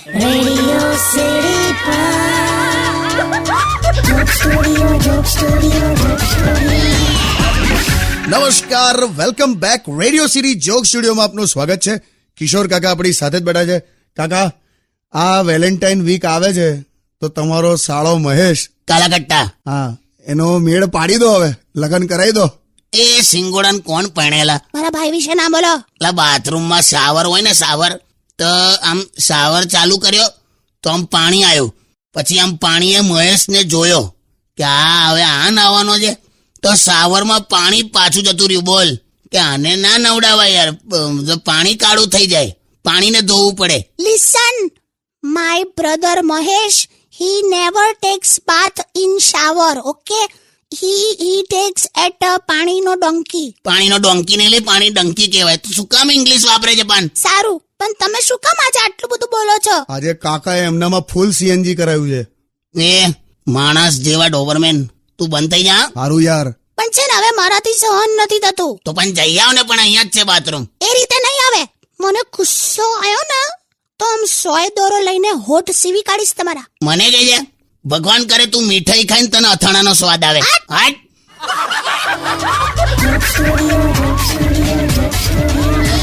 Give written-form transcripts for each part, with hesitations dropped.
Radio city joke studio. નમસ્કાર, welcome back. Radio city joke સ્ટુડિયોમાં આપનું સ્વાગત છે. કિશોર કાકા આપણી સાથે જ બેઠા છે. કાકા, આ વેલેન્ટાઇન વીક આવે છે તો તમારો સાળો મહેશ કાલાકટ્ટા હા એનો મેળ પાડી દો, હવે લગ્ન કરાવી દો. એ સિંગોડાને કોણ પરણેલા? મારા ભાઈ વિશે ના બોલો. પેલા બાથરૂમમાં શાવર હોય ને, શાવર, તો આમ શાવર ચાલુ કર્યો તો આમ પાણી આવ્યું. પછી આમ પાણીએ મહેશને જોયો કે આ હવે આ નાવાનો છે, તો શાવરમાં પાણી પાછું જતું રહ્યું. બોલ કે આને ના નવડાવાય યાર, પાણી કાળું થઈ જાય, પાણીને ધોવું પડે. Listen, my brother Mahesh, he never takes bath in shower, okay? He takes at પાણીનો ડોંકી. પાણીનો ડોંકી નહીં લે, પાણી ડંકી કહેવાય. તો શું કામ ઇંગ્લિશ વાપરે છે પાન? સારું, પણ તમે શું કામ આજે આટલું બધું બોલો છો? આજે કાકાએ એમનામાં ફૂલ સીએનજી કરાવ્યું છે. એ માણસ જેવા ડોબરમેન, તું બંધ થઈ જા. સારું યાર. પણ છે ને હવે મારાથી સહન નથી થતું. તો પણ જઈ આવ ને, પણ અહીંયા જ છે બાથરૂમ. એ રીતે નહીં આવે. મને ગુસ્સો આવ્યો ને તો આમ 100 દોરો લઈને હોઠ સીવી કાઢીશ તમારા. મને કહે છે ભગવાન કરે તું મીઠાઈ ખાઈને તને અથાણાનો સ્વાદ આવે. હાટ.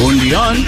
Only on